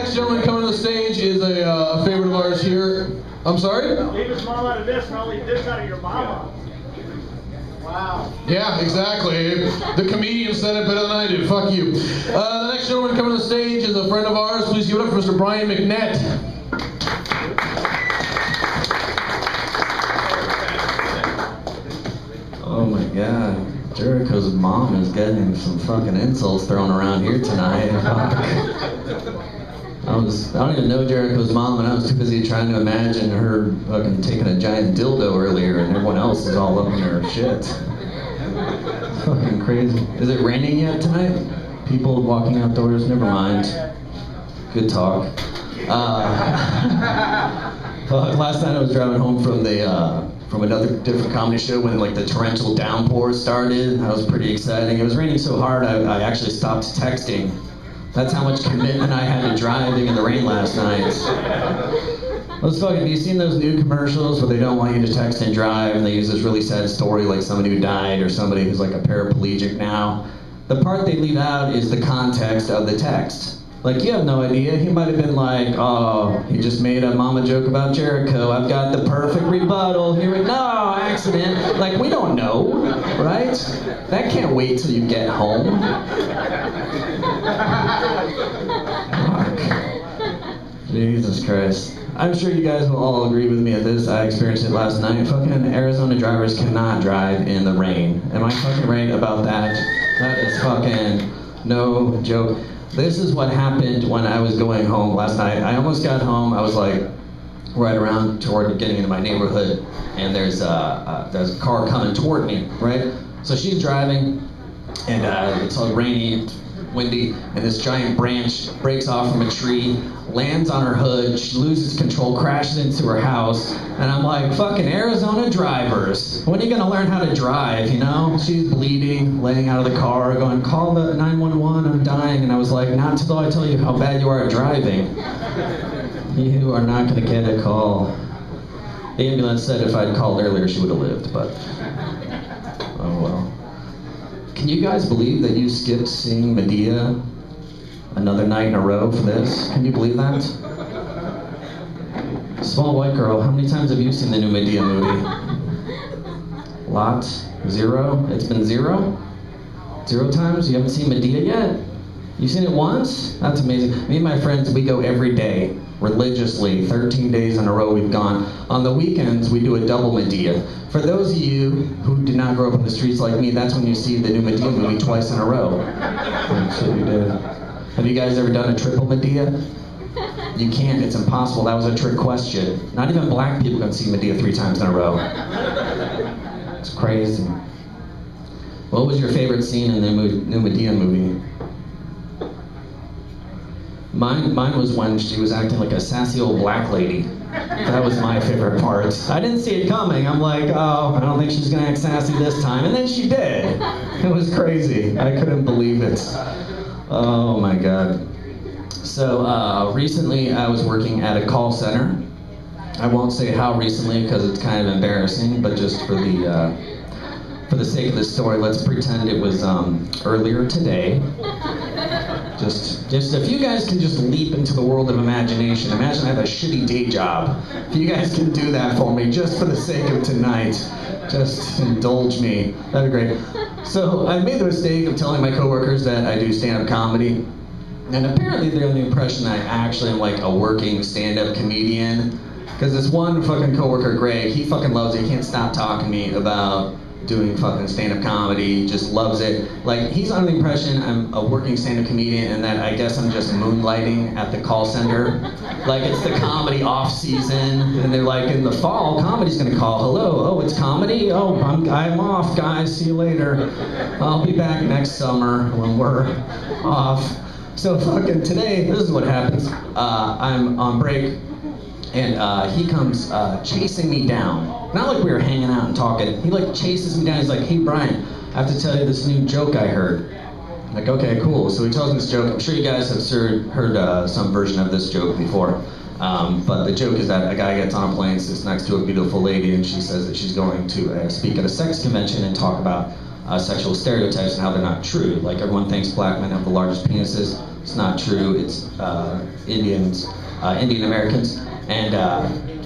next gentleman coming to the stage is a favorite of ours here. I'm sorry? Leave his mom out of this and I'll leave this out of your mama. Wow. Yeah, exactly. The comedian said it better than I did. Fuck you. The next gentleman coming to the stage is a friend of ours. Please give it up for Mr. Brian McNett. Oh my God. Jericho's mom is getting some fucking insults thrown around here tonight. I don't even know Jericho's mom, and I was too busy trying to imagine her fucking taking a giant dildo earlier, and everyone else is all up in her shit. Fucking crazy. Is it raining yet tonight? People walking outdoors? Never mind. Good talk. Last night I was driving home from another different comedy show when like the torrential downpour started. That was pretty exciting. It was raining so hard I actually stopped texting. That's how much commitment I had to driving in the rain last night. Let's fucking, have you seen those new commercials where they don't want you to text and drive, and they use this really sad story like somebody who died or somebody who's like a paraplegic now? The part they leave out is the context of the text. Like, you have no idea. He might have been like, oh, he just made a mama joke about Jericho. I've got the perfect rebuttal. Here we go, accident. Like, we don't know, right? That can't wait till you get home. Fuck. Jesus Christ. I'm sure you guys will all agree with me at this. I experienced it last night. Fucking Arizona drivers cannot drive in the rain. Am I fucking right about that? That is fucking no joke. This is what happened when I was going home last night. I almost got home. I was like right around toward getting into my neighborhood, and there's a car coming toward me, right? So she's driving, and it's all rainy, windy, and this giant branch breaks off from a tree, lands on her hood, she loses control, crashes into her house, and I'm like, fucking Arizona drivers, when are you gonna learn how to drive, you know? She's bleeding, laying out of the car, going, call the 911, I'm dying, and I was like, not until I tell you how bad you are at driving. You are not gonna get a call. The ambulance said if I'd called earlier, she would have lived, but, oh well. Can you guys believe that you skipped seeing Medea another night in a row for this? Can you believe that? Small White Girl, how many times have you seen the new Medea movie? Lot? Zero? It's been zero? 0 times? You haven't seen Medea yet? You've seen it once? That's amazing. Me and my friends, we go every day, religiously, 13 days in a row we've gone. On the weekends, we do a double Medea. For those of you who did not grow up on the streets like me, that's when you see the new Medea movie twice in a row. That's what you did. Have you guys ever done a triple Medea? You can't, it's impossible. That was a trick question. Not even black people can see Medea 3 times in a row. It's crazy. What was your favorite scene in the new Medea movie? Mine was when she was acting like a sassy old black lady. That was my favorite part. I didn't see it coming. I'm like, oh, I don't think she's gonna act sassy this time. And then she did. It was crazy. I couldn't believe it. Oh my God. So recently I was working at a call center. I won't say how recently because it's kind of embarrassing, but just for the sake of the story, let's pretend it was earlier today. Just if you guys can just leap into the world of imagination. Imagine I have a shitty day job. If you guys can do that for me, just for the sake of tonight, just indulge me. That'd be great. So I made the mistake of telling my coworkers that I do stand-up comedy. And apparently they're under the impression that I actually am like a working stand-up comedian. Because this one fucking coworker, Greg, he fucking loves it. He can't stop talking to me about doing fucking stand-up comedy, just loves it. Like, he's under the impression I'm a working stand-up comedian and that I guess I'm just moonlighting at the call center. Like, it's the comedy off-season, and they're like, in the fall, comedy's gonna call. Hello, oh, it's comedy? Oh, I'm off, guys, see you later. I'll be back next summer when we're off. So fucking today, this is what happens. I'm on break, and he comes chasing me down. Not like we were hanging out and talking. He like chases me down. He's like, hey Brian, I have to tell you this new joke I heard. I'm like, okay, cool. So he tells me this joke. I'm sure you guys have heard some version of this joke before. But the joke is that a guy gets on a plane, sits next to a beautiful lady, and she says that she's going to speak at a sex convention and talk about sexual stereotypes and how they're not true. Like everyone thinks black men have the largest penises. It's not true. It's Indian Americans. And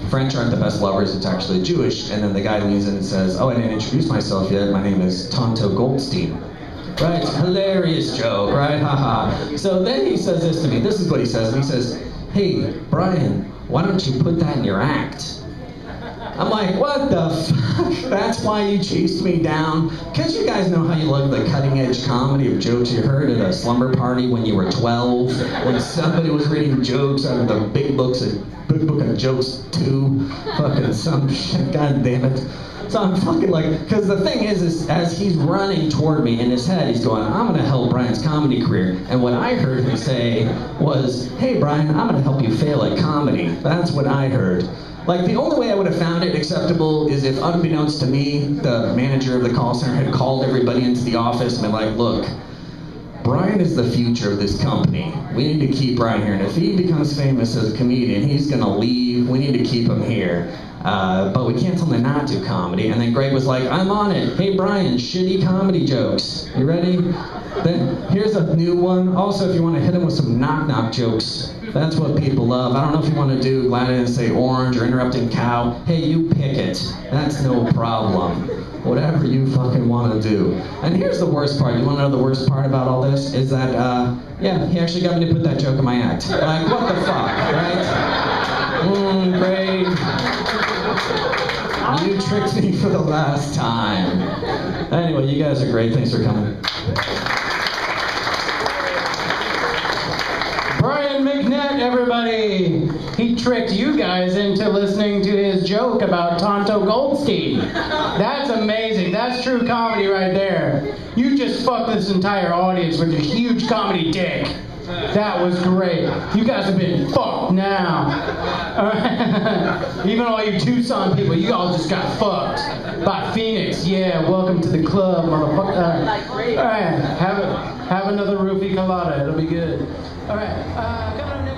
French aren't the best lovers, it's actually Jewish. And then the guy leans in and says, oh, I didn't introduce myself yet. My name is Tonto Goldstein. Right? Hilarious joke, right? Haha. So then he says this to me. This is what he says. And he says, hey, Brian, why don't you put that in your act? I'm like, what the fuck? That's why you chased me down? Because you guys know how you love the cutting-edge comedy of jokes you heard at a slumber party when you were 12, when somebody was reading jokes out of the big book of jokes 2, fucking some shit, god damn it. So I'm fucking like, because the thing is as he's running toward me in his head, he's going, I'm going to help Brian's comedy career. And what I heard him say was, hey Brian, I'm going to help you fail at comedy. That's what I heard. Like, the only way I would have found it acceptable is if, unbeknownst to me, the manager of the call center had called everybody into the office and been like, look, Brian is the future of this company. We need to keep Brian here. And if he becomes famous as a comedian, he's going to leave. We need to keep him here. But we can't tell him to not do comedy. And then Greg was like, I'm on it. Hey, Brian, shitty comedy jokes. You ready? Then here's a new one. Also, if you want to hit him with some knock-knock jokes, that's what people love. I don't know if you want to do glad I didn't say orange or interrupting cow. Hey, you pick it. That's no problem. Whatever you fucking want to do. And here's the worst part. You want to know the worst part about all this? Is that, yeah, he actually got me to put that joke in my act. Like, what the fuck, right? Great. You tricked me for the last time. Anyway, you guys are great. Thanks for coming. Brian McNett, everybody! He tricked you guys into listening to his joke about Tonto Goldstein. That's amazing. That's true comedy right there. You just fucked this entire audience with your huge comedy dick. That was great. You guys have been fucked now. Even all you Tucson people, you all just got fucked by Phoenix. Yeah, welcome to the club, motherfucker. All right, have another roofie colada. It'll be good. All right, coming up next.